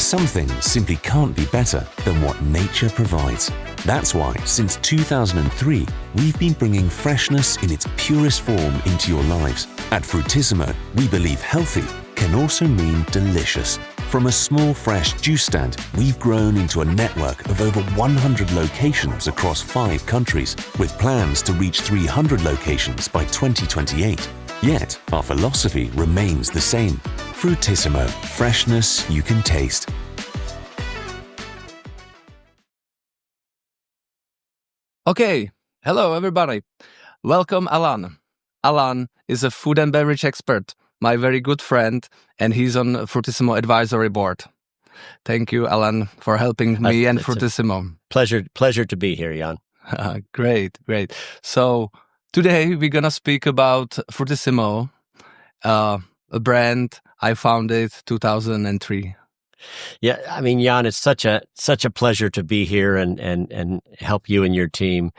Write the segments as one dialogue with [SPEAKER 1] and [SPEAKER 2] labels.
[SPEAKER 1] some things simply can't be better than what nature provides. That's why, since 2003, we've been bringing freshness in its purest form into your lives. At Fruitisimo, we believe healthy can also mean delicious. From a small fresh juice stand, we've grown into a network of over 100 locations across 5 countries, with plans to reach 300 locations by 2028. Yet, our philosophy remains the same. Fruitisimo, freshness you can taste.
[SPEAKER 2] Okay, hello everybody. Welcome Alan. Alan is a food and beverage expert, my very good friend, and he's on Fruitisimo Advisory Board. Thank you, Alan, for helping me and Fruitisimo.
[SPEAKER 3] Pleasure to be here, Jan.
[SPEAKER 2] Great. So today we're gonna speak about Fruitisimo, a brand I founded 2003.
[SPEAKER 3] Yeah, I mean, Jan, it's such a pleasure to be here and help you and your team.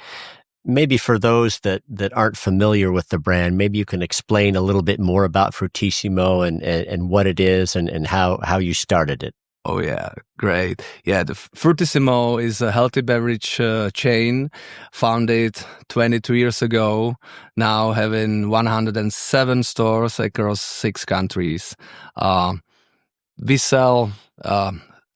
[SPEAKER 3] Maybe for those that aren't familiar with the brand, maybe you can explain a little bit more about Fruitisimo and what it is and how you started it.
[SPEAKER 2] Oh yeah, great. Yeah, the Fruitisimo is a healthy beverage chain founded 22 years ago, now having 107 stores across 6 countries. We sell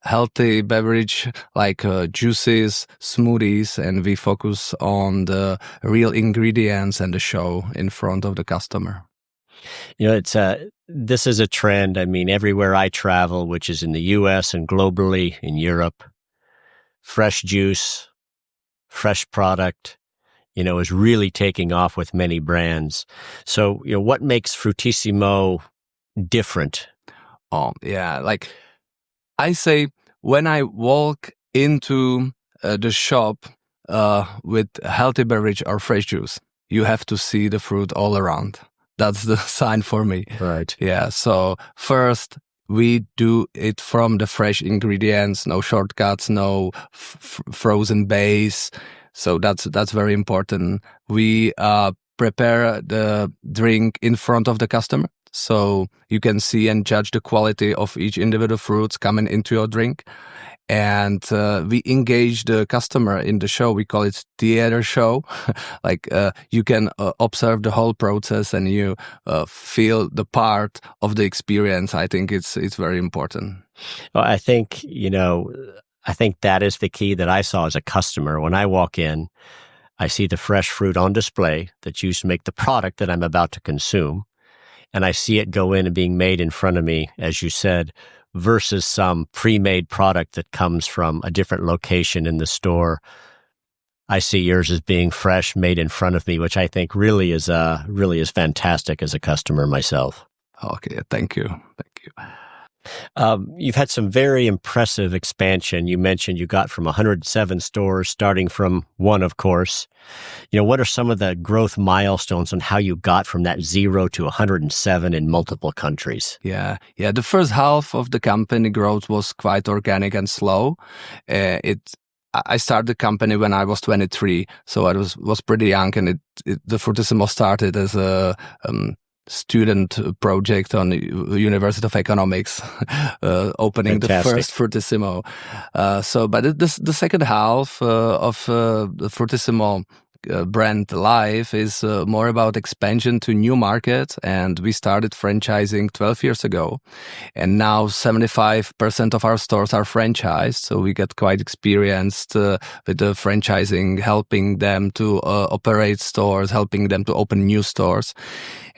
[SPEAKER 2] healthy beverage like juices, smoothies, and we focus on the real ingredients and the show in front of the customer.
[SPEAKER 3] You know, this is a trend. I mean, everywhere I travel, which is in the U.S. and globally in Europe, fresh juice, fresh product, is really taking off with many brands. So, what makes Fruitisimo different?
[SPEAKER 2] Oh, yeah. Like I say, when I walk into the shop with healthy beverage or fresh juice, you have to see the fruit all around. That's the sign for me.
[SPEAKER 3] Right.
[SPEAKER 2] Yeah. So first, we do it from the fresh ingredients, no shortcuts, no frozen base. So that's very important. We prepare the drink in front of the customer, so you can see and judge the quality of each individual fruits coming into your drink. And we engage the customer in the show. We call it theater show. Like you can observe the whole process and you feel the part of the experience. I think it's very important.
[SPEAKER 3] Well, I think that is the key that I saw as a customer. When I walk in, I see the fresh fruit on display that's used to make the product that I'm about to consume. And I see it go in and being made in front of me, as you said, versus some pre-made product that comes from a different location in the store. I see yours as being fresh, made in front of me, which I think really is fantastic as a customer myself.
[SPEAKER 2] Okay, thank you.
[SPEAKER 3] You've had some very impressive expansion. You mentioned you got from 107 stores, starting from 1, of course. What are some of the growth milestones on how you got from that 0 to 107 in multiple countries?
[SPEAKER 2] Yeah. The first half of the company growth was quite organic and slow. I started the company when I was 23, so I was pretty young, and the Fruitisimo started as a student project on the University of Economics, opening
[SPEAKER 3] Fantastic.
[SPEAKER 2] The first Fruitisimo. But the second half of the Fruitisimo brand life is more about expansion to new markets, and we started franchising 12 years ago, and now 75% of our stores are franchised, so we get quite experienced with the franchising, helping them to operate stores, helping them to open new stores.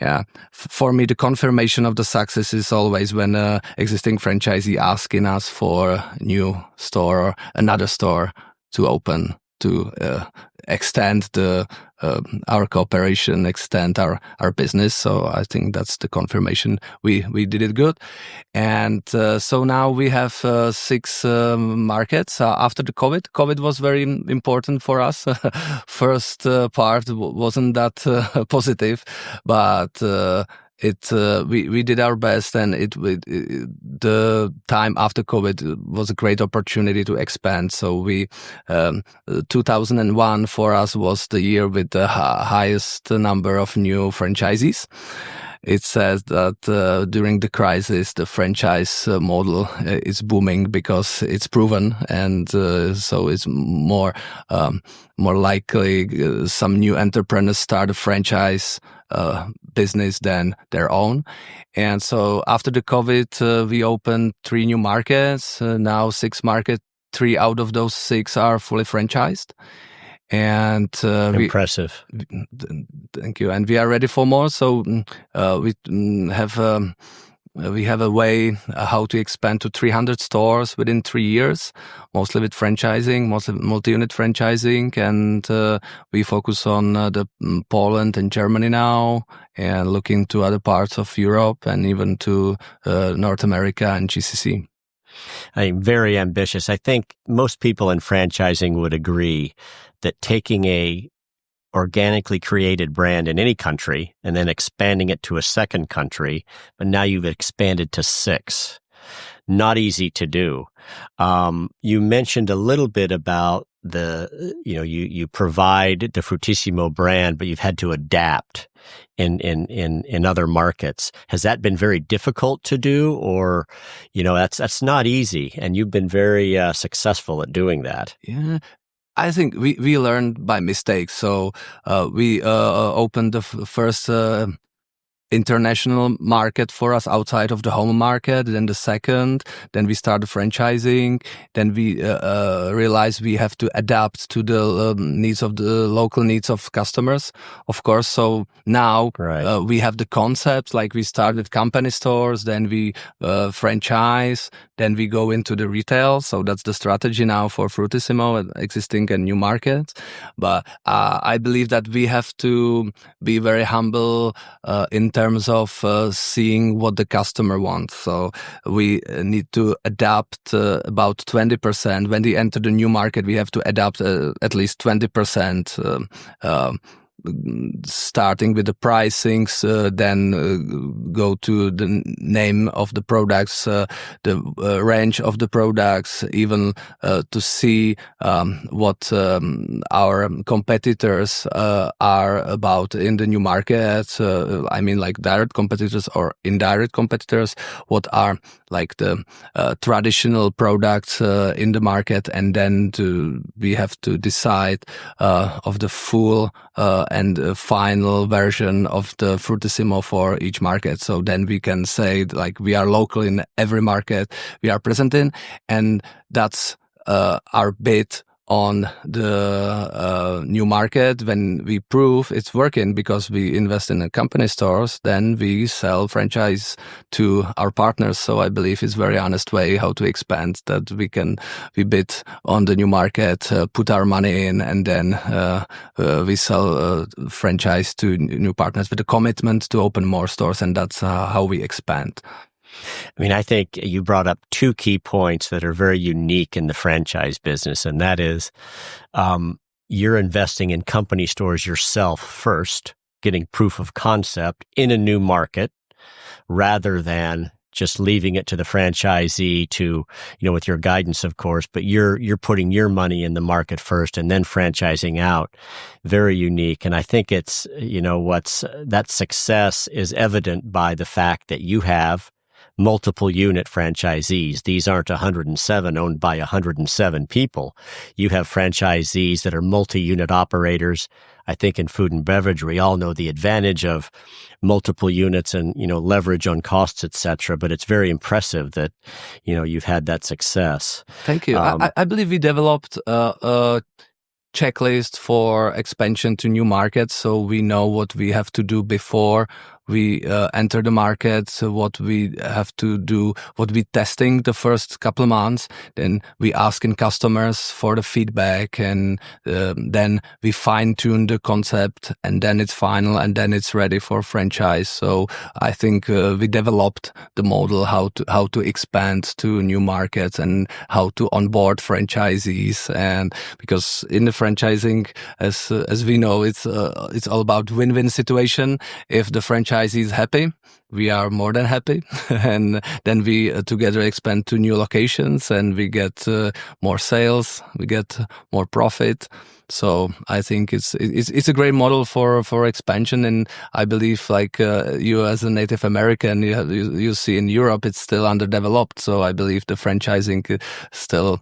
[SPEAKER 2] Yeah, for me, the confirmation of the success is always when existing franchisee asking us for a new store or another store to open, to extend our cooperation, extend our business. So I think that's the confirmation we did it good. And so now we have 6 markets after the COVID. COVID was very important for us. First part wasn't that positive, but we did our best, and the time after COVID was a great opportunity to expand. So 2001 for us was the year with the highest number of new franchisees. it says that during the crisis, the franchise model is booming because it's proven, and so it's more likely some new entrepreneurs start a franchise business than their own. And so after the COVID, we opened 3 new markets. Now 6 markets, 3 out of those 6 are fully franchised. And
[SPEAKER 3] impressive.
[SPEAKER 2] Thank you. And we are ready for more. So we have a way how to expand to 300 stores within 3 years, mostly with franchising, mostly multi-unit franchising, and we focus on the Poland and Germany now, and looking to other parts of Europe and even to North America and GCC.
[SPEAKER 3] I'm very ambitious. I think most people in franchising would agree that taking a organically created brand in any country and then expanding it to a second country, but now you've expanded to 6. Not easy to do. You mentioned a little bit about you provide the Fruitisimo brand, but you've had to adapt in other markets. Has that been very difficult to do, or, that's not easy, and you've been very successful at doing that?
[SPEAKER 2] Yeah. I think we learned by mistakes. So we opened the first international market for us outside of the home market, then the second, then we started franchising, then we realized we have to adapt to the needs of the local needs of customers, of course. So now we have the concepts, like we started company stores, then we franchise, then we go into the retail. So that's the strategy now for Fruitisimo, existing and new markets. But I believe that we have to be very humble in terms of seeing what the customer wants. So we need to adapt about 20%. When we enter the new market, we have to adapt at least 20%. Starting with the pricings, then go to the name of the products, the range of the products, even to see what our competitors are about in the new market. I mean, like direct competitors or indirect competitors, what are like the traditional products in the market, and then we have to decide of the full and final version of the Fruitisimo for each market. So then we can say, like, we are local in every market we are present in, and that's our bid on the new market. When we prove it's working because we invest in the company stores, then we sell franchise to our partners. So I believe it's a very honest way how to expand, that we bid on the new market, put our money in, and then we sell franchise to new partners with a commitment to open more stores, and that's how we expand.
[SPEAKER 3] I mean, I think you brought up 2 key points that are very unique in the franchise business, and that is you're investing in company stores yourself first, getting proof of concept in a new market, rather than just leaving it to the franchisee to, with your guidance, of course, but you're putting your money in the market first and then franchising out. Very unique. And I think it's, that success is evident by the fact that you have multiple unit franchisees. These aren't 107 owned by 107 people. You have franchisees that are multi-unit operators. I think in food and beverage, we all know the advantage of multiple units and, leverage on costs, etc. But it's very impressive that, you've had that success.
[SPEAKER 2] Thank you. I believe we developed a checklist for expansion to new markets. So we know what we have to do before we enter the market, so what we have to do, what we testing the first couple of months. Then we asking customers for the feedback, and then we fine tune the concept, and then it's final, and then it's ready for franchise. So I think we developed the model how to expand to new markets and how to onboard franchisees. And because in the franchising, as we know, it's all about win-win situation. If the franchisee is happy, we are more than happy. And then we together expand to new locations, and we get more sales, we get more profit. So I think it's a great model for expansion, and I believe like you as a Native American, you see in Europe it's still underdeveloped. So I believe the franchising still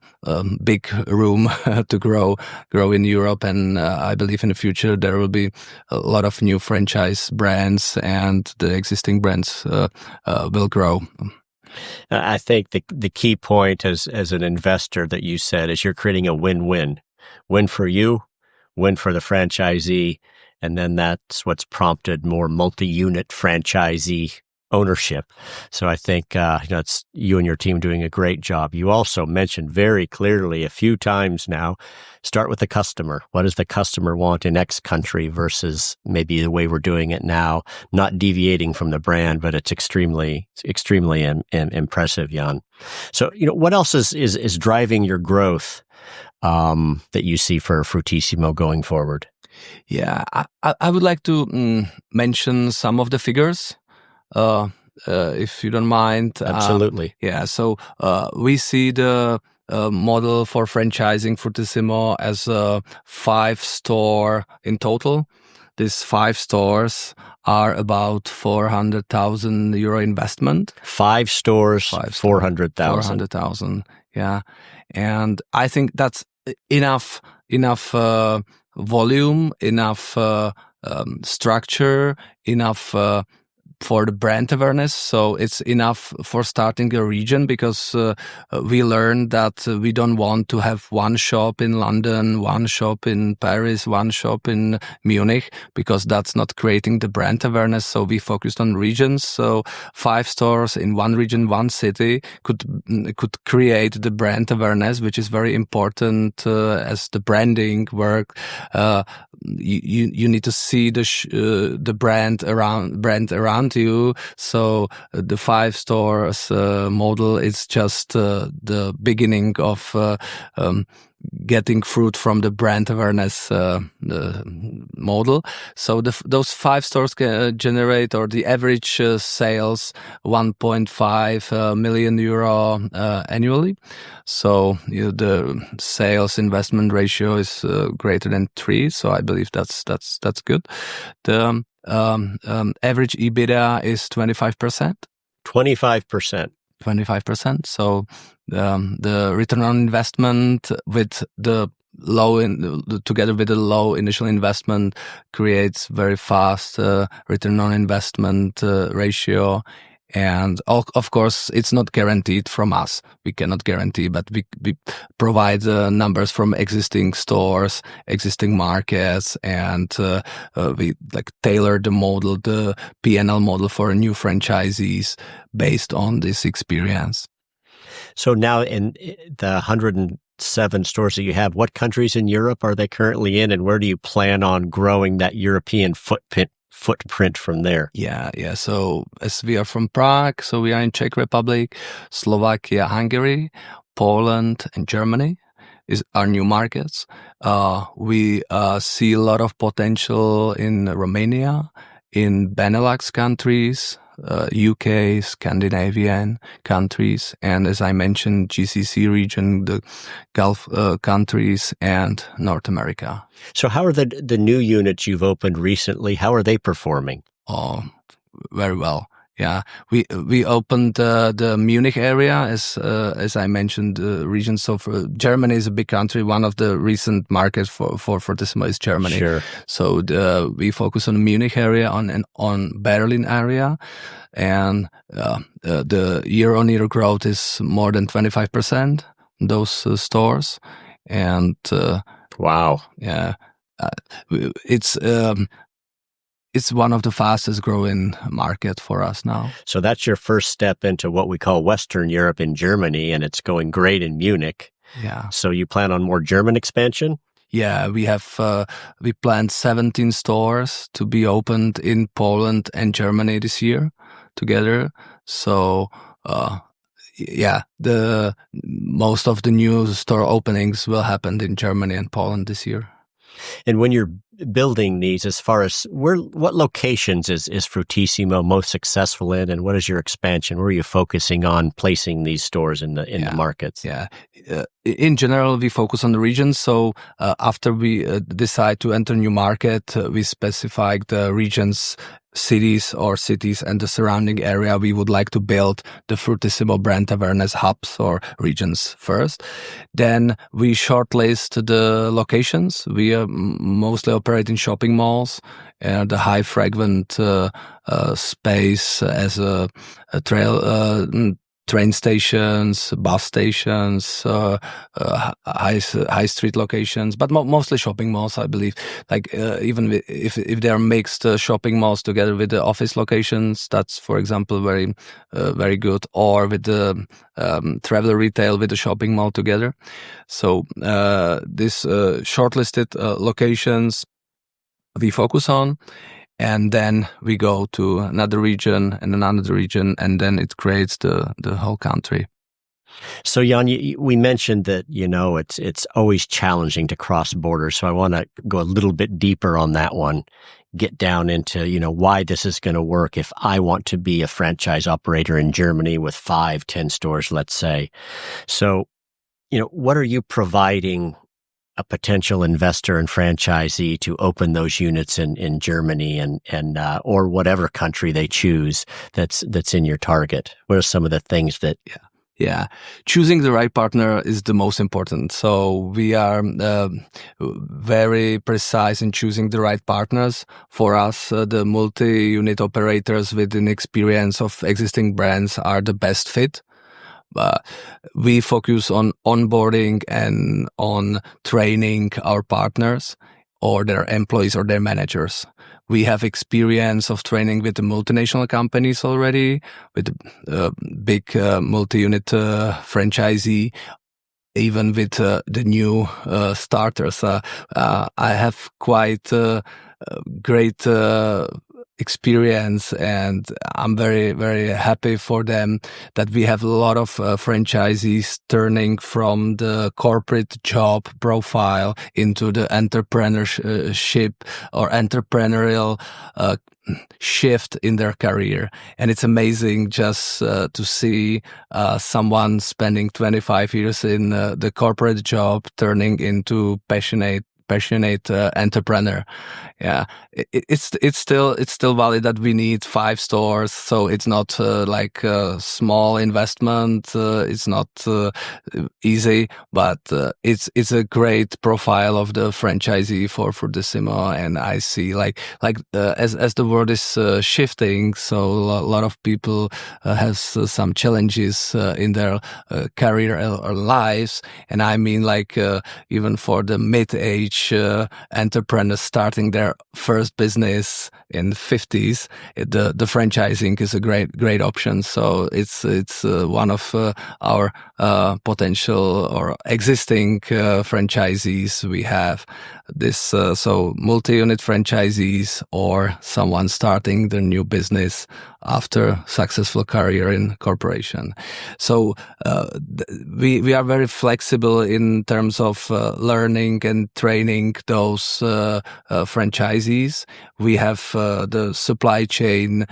[SPEAKER 2] big room to grow in Europe, and I believe in the future there will be a lot of new franchise brands, and the existing brands will grow.
[SPEAKER 3] I think the key point as an investor that you said is you're creating a win-win. Win for you, win for the franchisee, and then that's what's prompted more multi-unit franchisee ownership. So I think it's you and your team doing a great job. You also mentioned very clearly a few times now, start with the customer. What does the customer want in X country versus maybe the way we're doing it now, not deviating from the brand, but it's extremely impressive, Jan. So, what else is driving your growth that you see for Fruitisimo going forward?
[SPEAKER 2] Yeah, I would like to mention some of the figures, if you don't mind.
[SPEAKER 3] Absolutely.
[SPEAKER 2] So we see the model for franchising Fruitisimo as a 5-store in total. These 5 stores are about 400,000 euro investment.
[SPEAKER 3] 5 stores, 400,000.
[SPEAKER 2] 400,000, yeah. And I think that's enough volume, enough structure, enough for the brand awareness. So it's enough for starting a region, because we learned that we don't want to have one shop in London, one shop in Paris, one shop in Munich, because that's not creating the brand awareness. So we focused on regions. So 5 stores in one region, one city could create the brand awareness, which is very important as the branding work. You need to see the brand around you. So the 5 stores model is just the beginning of getting fruit from the brand awareness model. So those 5 stores can generate, or the average sales, 1.5 million euro annually. So the sales investment ratio is greater than 3. So I believe that's good. The average EBITDA is 25%.
[SPEAKER 3] 25%.
[SPEAKER 2] 25%. So the return on investment with the together with the low initial investment creates very fast return on investment ratio. And of course, it's not guaranteed from us. We cannot guarantee, but we provide numbers from existing stores, existing markets, and we tailor the model, the P&L model for new franchisees based on this experience.
[SPEAKER 3] So now in the 107 stores that you have, what countries in Europe are they currently in, and where do you plan on growing that European footprint from there?
[SPEAKER 2] Yeah. So as we are from Prague, so we are in Czech Republic, Slovakia, Hungary, Poland, and Germany is our new markets. We see a lot of potential in Romania, in Benelux countries, UK, Scandinavian countries, and as I mentioned, GCC region, the Gulf countries, and North America.
[SPEAKER 3] So how are the new units you've opened recently, how are they performing?
[SPEAKER 2] Oh, very well. Yeah, we opened the Munich area as I mentioned, the region. So for Germany is a big country. One of the recent markets for Fruitisimo is Germany.
[SPEAKER 3] Sure.
[SPEAKER 2] So we focus on the Munich area, on Berlin area, and the year-on-year growth is more than 25%. Those stores, and
[SPEAKER 3] wow,
[SPEAKER 2] yeah, it's one of the fastest growing market for us now.
[SPEAKER 3] So that's your first step into what we call Western Europe in Germany, and it's going great in Munich.
[SPEAKER 2] Yeah.
[SPEAKER 3] So you plan on more German expansion?
[SPEAKER 2] Yeah, we planned 17 stores to be opened in Poland and Germany this year together. So, the most of the new store openings will happen in Germany and Poland this year.
[SPEAKER 3] And when you're building these as far as what locations is Fruitisimo most successful in, and what is your expansion? Where are you focusing on placing these stores in the markets?
[SPEAKER 2] Yeah. In general, we focus on the regions. So after we decide to enter a new market, we specify the regions, cities and the surrounding area we would like to build the Fruitisimo brand awareness hubs or regions first. Then we shortlist the locations. We mostly operate in shopping malls, the high frequent space as a train stations, bus stations, high street locations, but mostly shopping malls, I believe. Like even if they are mixed shopping malls together with the office locations, that's, for example, very good. Or with the travel retail with the shopping mall together. So this shortlisted locations we focus on. And then we go to another region and another region, and then it creates the whole country.
[SPEAKER 3] So, Jan, we mentioned that, it's always challenging to cross borders. So I want to go a little bit deeper on that one, get down into, why this is going to work if I want to be a franchise operator in Germany with 5-10 stores, let's say. So, what are you providing a potential investor and franchisee to open those units in Germany and or whatever country they choose that's in your target? What are some of the things that?
[SPEAKER 2] Yeah. Choosing the right partner is the most important. So we are very precise in choosing the right partners. For us, the multi-unit operators with an experience of existing brands are the best fit. We focus on onboarding and on training our partners or their employees or their managers. We have experience of training with the multinational companies already, with big multi-unit franchisee, even with the new starters. I have quite great experience, and I'm very, very happy for them that we have a lot of franchisees turning from the corporate job profile into the entrepreneurship or entrepreneurial shift in their career. And it's amazing just to see someone spending 25 years in the corporate job turning into passionate entrepreneur. Yeah, it's still valid that we need 5 stores, so it's not like a small investment. It's not easy, but it's a great profile of the franchisee for Fruitisimo. And I see as the world is shifting, so a lot of people has some challenges in their career or lives, and I mean even for the mid-age entrepreneurs starting their first business in the 50s, the franchising is a great option. So it's one of our potential or existing franchisees we have. This so multi-unit franchisees or someone starting their new business after successful career in corporation. So we are very flexible in terms of learning and training those franchisees. We have the supply chain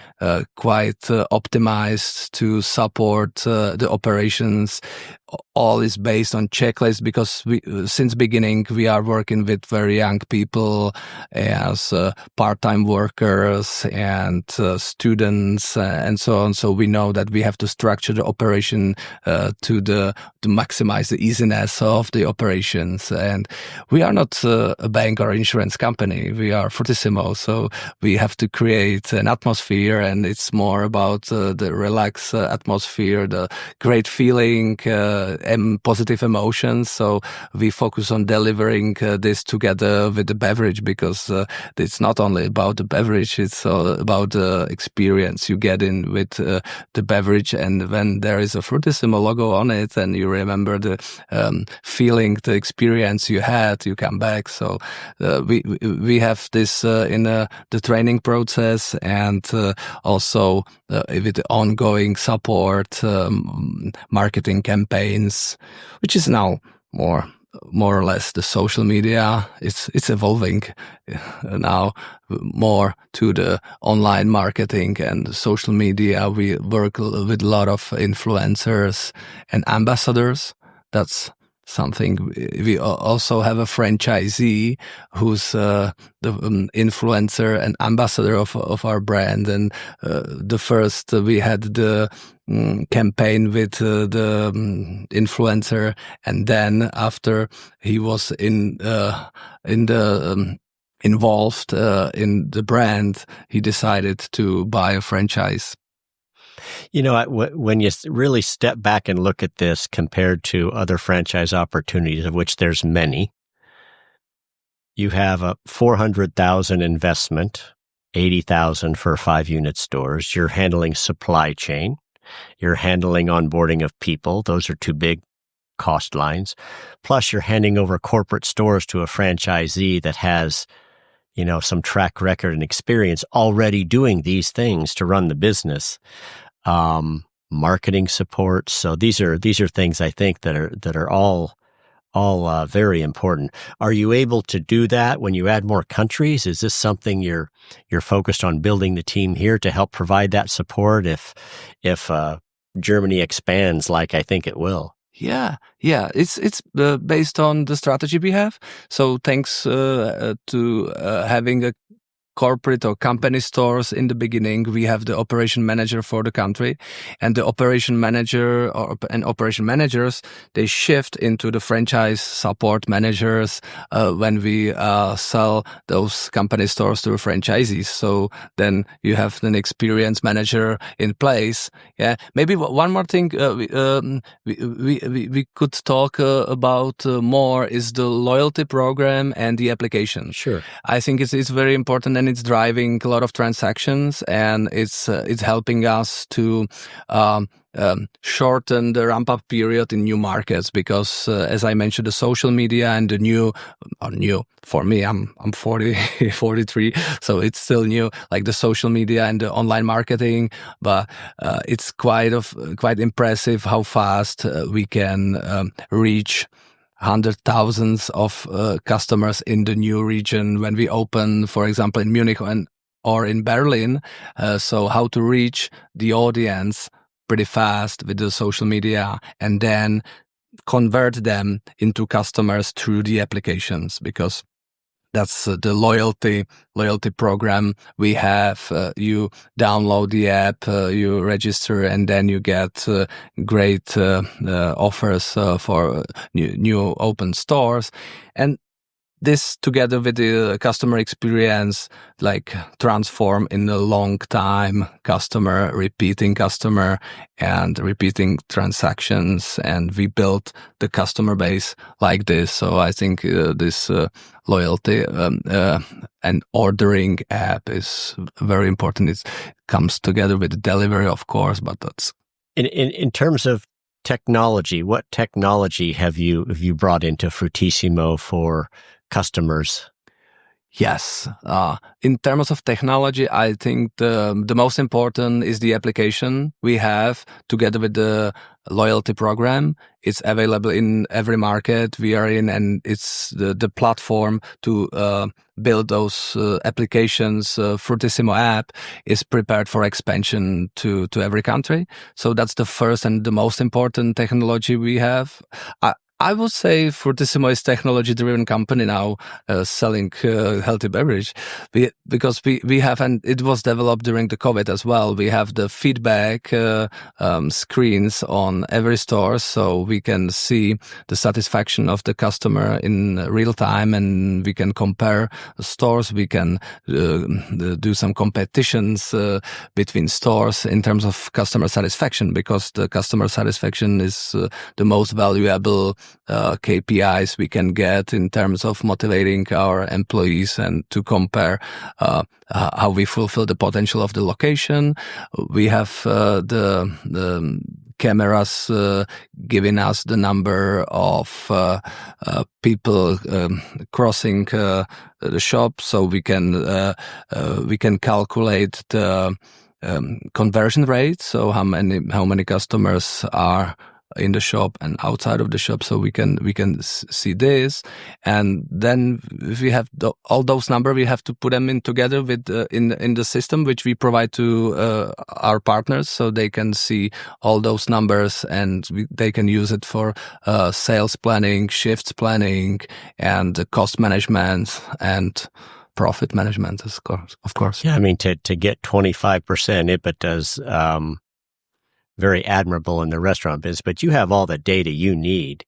[SPEAKER 2] quite optimized to support the operations. All is based on checklists because since beginning we are working with very young people as part-time workers and students and so on. So we know that we have to structure the operation to maximize the easiness of the operations. And we are not a bank or insurance company. We are Fruitisimo, so we have to create an atmosphere, and it's more about the relaxed atmosphere, the great feeling, and positive emotions. So we focus on delivering this together with the beverage, because it's not only about the beverage, it's about the experience you get in with the beverage. And when there is a Fruitisimo logo on it and you remember the feeling, the experience you had, you come back. So we have this in the training process, and also with the ongoing support, marketing campaigns, which is now more more or less the social media. It's evolving now more to the online marketing and social media. We work with a lot of influencers and ambassadors. That's something. We also have a franchisee who's the influencer and ambassador of our brand. And the first we had the campaign with the influencer, and then after he was involved in the brand, he decided to buy a franchise.
[SPEAKER 3] You know, when you really step back and look at this compared to other franchise opportunities, of which there's many, you have a $400,000 investment, $80,000 for 5-unit stores. You're handling supply chain. You're handling onboarding of people. Those are two big cost lines. Plus, you're handing over corporate stores to a franchisee that has, you know, some track record and experience already doing these things to run the business. Marketing support. So these are things I think that are all very important. Are you able to do that when you add more countries? Is this something you're focused on building the team here to help provide that support if Germany expands like I think it will?
[SPEAKER 2] Yeah. It's based on the strategy we have. So thanks to having a corporate or company stores in the beginning, we have the operation manager for the country, and the operation manager and operation managers, they shift into the franchise support managers when we sell those company stores to franchisees. So then you have an experienced manager in place. Yeah, maybe one more thing we could talk about more is the loyalty program and the application.
[SPEAKER 3] Sure,
[SPEAKER 2] I think it's very important, and it's driving a lot of transactions, and it's helping us to shorten the ramp-up period in new markets, because as I mentioned, the social media and the new for me, I'm 43, so it's still new, like the social media and the online marketing, but it's quite impressive how fast we can reach hundred-thousands of customers in the new region when we open, for example, in Munich or in Berlin. So how to reach the audience pretty fast with the social media and then convert them into customers through the applications, because that's the loyalty program we have. You download the app, you register, and then you get great offers for new open stores. And this, together with the customer experience, like transform in a long time customer, repeating customer, and repeating transactions. And we built the customer base like this. So I think this loyalty and ordering app is very important. It comes together with the delivery, of course, but that's
[SPEAKER 3] in terms of technology. What technology have you brought into Fruitisimo for customers?
[SPEAKER 2] Yes. In terms of technology, I think the most important is the application we have together with the loyalty program. It's available in every market we are in, and it's the platform to build those applications. Fruitisimo app is prepared for expansion to every country. So that's the first and the most important technology we have. I would say Fruitisimo is technology-driven company now, selling healthy beverage, because we have, and it was developed during the COVID as well. We have the feedback screens on every store, so we can see the satisfaction of the customer in real time, and we can compare stores. We can do some competitions between stores in terms of customer satisfaction, because the customer satisfaction is the most valuable KPIs we can get in terms of motivating our employees and to compare how we fulfill the potential of the location. We have the cameras giving us the number of people crossing the shop, so we can calculate the conversion rate. So how many customers are in the shop and outside of the shop, so we can see this. And then if we have all those numbers, we have to put them in together with in the system which we provide to our partners, so they can see all those numbers, and they can use it for sales planning, shifts planning, and cost management and profit management, of course.
[SPEAKER 3] Yeah, I mean, to get 25% IBITDA's very admirable in the restaurant business, but you have all the data you need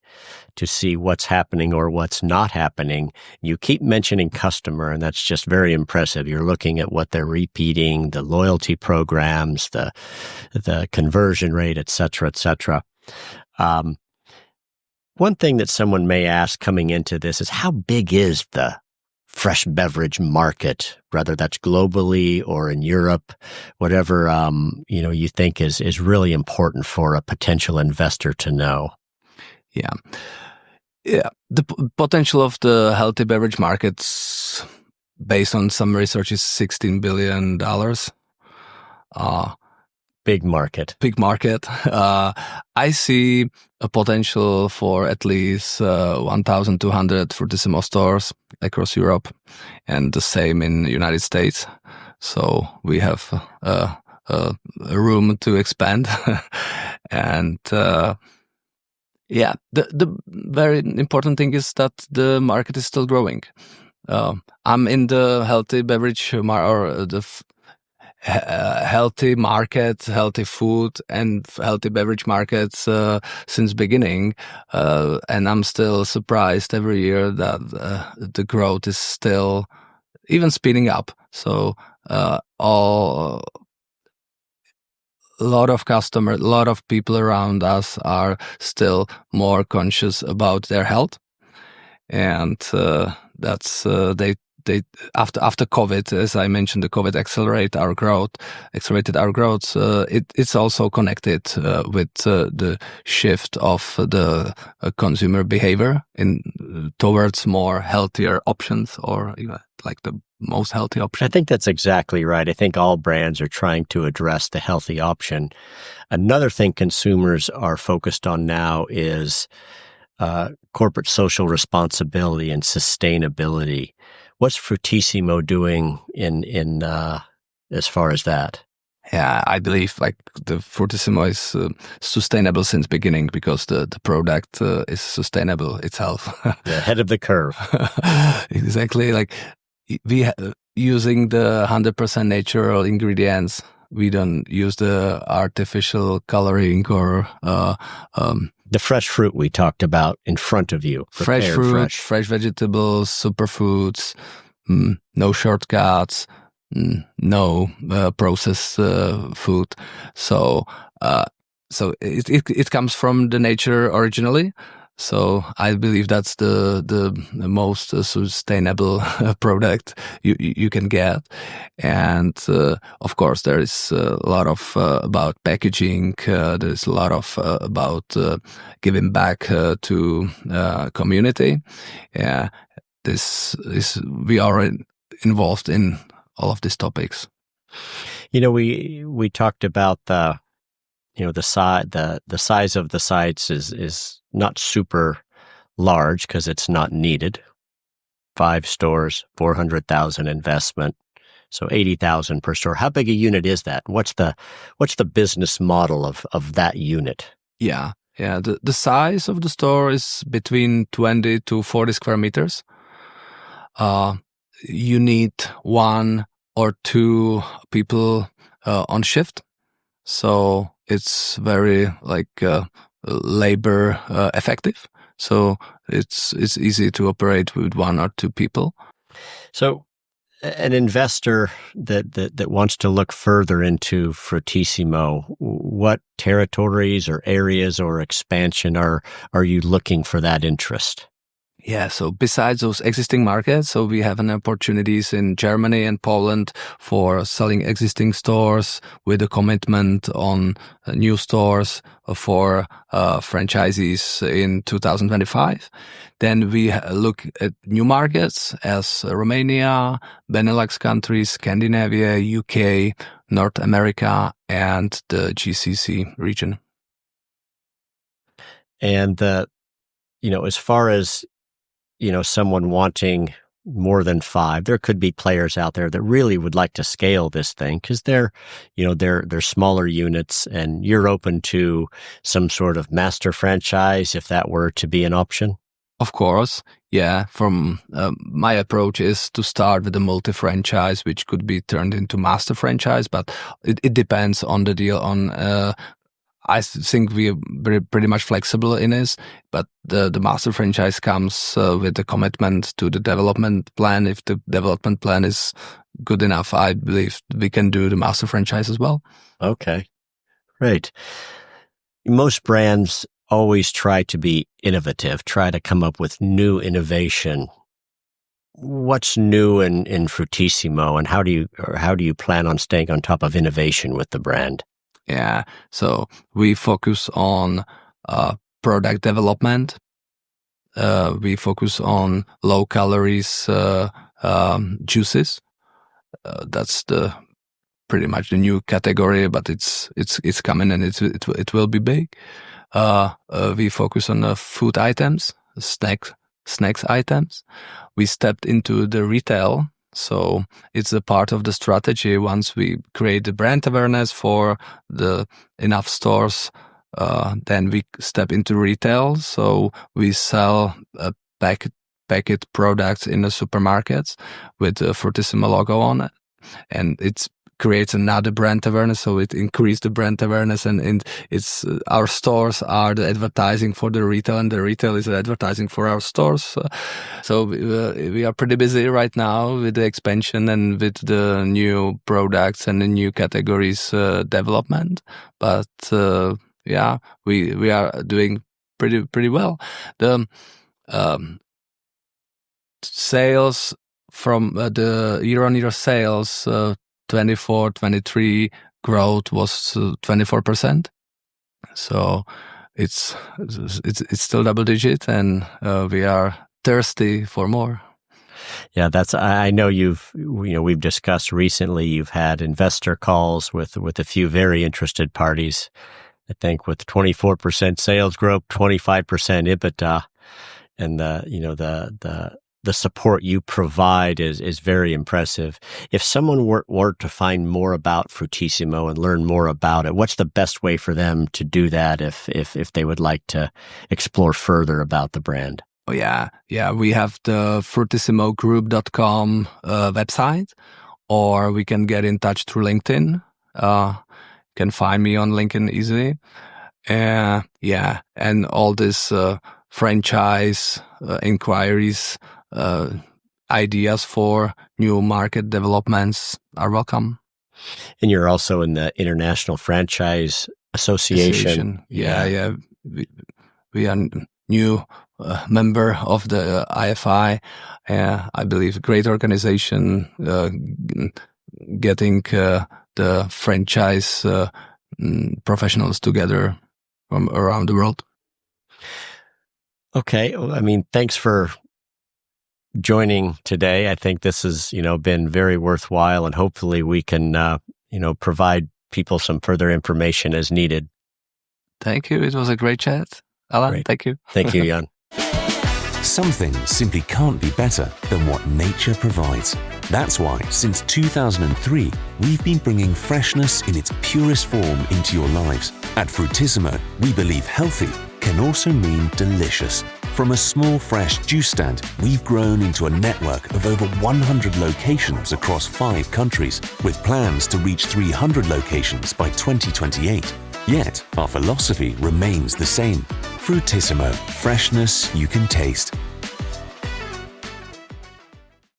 [SPEAKER 3] to see what's happening or what's not happening. You keep mentioning customer, and that's just very impressive. You're looking at what they're repeating, the loyalty programs, the conversion rate, et cetera, et cetera. One thing that someone may ask coming into this is, how big is the fresh beverage market, whether that's globally or in Europe, whatever you think is really important for a potential investor to know?
[SPEAKER 2] Yeah. The potential of the healthy beverage markets, based on some research, is $16 billion.
[SPEAKER 3] Big market.
[SPEAKER 2] Big market. I see a potential for at least 1,200 Fruitisimo stores across Europe, and the same in the United States. So we have a room to expand. And the very important thing is that the market is still growing. I'm in the healthy beverage or the healthy market, healthy food and healthy beverage markets since beginning, and I'm still surprised every year that the growth is still even speeding up. So a lot of customers, a lot of people around us are still more conscious about their health, and that's after COVID, as I mentioned, the COVID accelerated our growth. It's also connected with the shift of the consumer behavior towards more healthier options, or like the most healthy option.
[SPEAKER 3] I think that's exactly right. I think all brands are trying to address the healthy option. Another thing consumers are focused on now is corporate social responsibility and sustainability. What's Fruitisimo doing in as far as that?
[SPEAKER 2] Yeah, I believe like the Fruitisimo is sustainable since beginning, because the product is sustainable itself.
[SPEAKER 3] Ahead of the curve.
[SPEAKER 2] Exactly. Like we using the 100% natural ingredients. We don't use the artificial coloring or
[SPEAKER 3] the fresh fruit we talked about in front of you.
[SPEAKER 2] Fresh fruit, fresh vegetables, superfoods, no shortcuts, no processed food. So it comes from the nature originally. So I believe that's the most sustainable product you can get. And of course, there is a lot of about packaging. There's a lot of about giving back to community. Yeah, we are involved in all of these topics.
[SPEAKER 3] We talked about the size of the sites is not super large because it's not needed. 5 stores, 400,000 investment, so 80,000 per store. How big a unit is that? What's the business model of that unit?
[SPEAKER 2] Yeah. The size of the store is between 20 to 40 square meters. You need 1 or 2 people on shift, so it's very labor effective. So it's easy to operate with 1 or 2 people.
[SPEAKER 3] So an investor that wants to look further into Fruitisimo, what territories or areas or expansion are you looking for that interest?
[SPEAKER 2] Yeah, so besides those existing markets, so we have an opportunities in Germany and Poland for selling existing stores with a commitment on new stores for franchisees in 2025. Then we look at new markets as Romania, Benelux countries, Scandinavia, UK, North America, and the GCC region.
[SPEAKER 3] And as far as, someone wanting more than 5, there could be players out there that really would like to scale this thing because they're smaller units, and you're open to some sort of master franchise if that were to be an option.
[SPEAKER 2] Of course, yeah. From my approach is to start with a multi-franchise, which could be turned into master franchise, but it depends on the deal. I think we are pretty much flexible in this, but the master franchise comes with a commitment to the development plan. If the development plan is good enough, I believe we can do the master franchise as well.
[SPEAKER 3] Okay, great. Most brands always try to be innovative, try to come up with new innovation. What's new in Fruitisimo, and how do you plan on staying on top of innovation with the brand?
[SPEAKER 2] Yeah, so we focus on product development. We focus on low calories juices. That's pretty much the new category, but it's coming, and it will be big. We focus on food items, snacks items. We stepped into the retail. So it's a part of the strategy. Once we create the brand awareness for the enough stores, then we step into retail. So we sell packet products in the supermarkets with the Fruitisimo logo on it, and it creates another brand awareness. So it increased the brand awareness, and it's our stores are the advertising for the retail, and the retail is the advertising for our stores. So we are pretty busy right now with the expansion and with the new products and the new categories development. But yeah, we are doing pretty well. The sales from the year-on-year sales. 24-23 growth was 24%. So it's still double digit, and we are thirsty for more.
[SPEAKER 3] Yeah, I know we've discussed recently, you've had investor calls with a few very interested parties. I think with 24% sales growth, 25% EBITDA, and the support you provide is very impressive. If someone were to find more about Fruitisimo and learn more about it, what's the best way for them to do that if they would like to explore further about the brand?
[SPEAKER 2] Oh, yeah. We have the fruitissimogroup.com website, or we can get in touch through LinkedIn. You can find me on LinkedIn easily. And all this franchise inquiries, ideas for new market developments are welcome.
[SPEAKER 3] And you're also in the International Franchise Association.
[SPEAKER 2] Yeah. We are new member of the IFI. I believe a great organization getting the franchise professionals together from around the world.
[SPEAKER 3] Okay. Well, I mean, thanks for joining today. I think this has, been very worthwhile, and hopefully we can, provide people some further information as needed.
[SPEAKER 2] Thank you. It was a great chat. Alan,
[SPEAKER 3] Great.
[SPEAKER 2] Thank you.
[SPEAKER 3] Thank you, Jan.
[SPEAKER 1] Some things simply can't be better than what nature provides. That's why, since 2003, we've been bringing freshness in its purest form into your lives. At Fruitisimo, we believe healthy can also mean delicious. From a small, fresh juice stand, we've grown into a network of over 100 locations across 5 countries, with plans to reach 300 locations by 2028. Yet, our philosophy remains the same. Fruitisimo, freshness you can taste.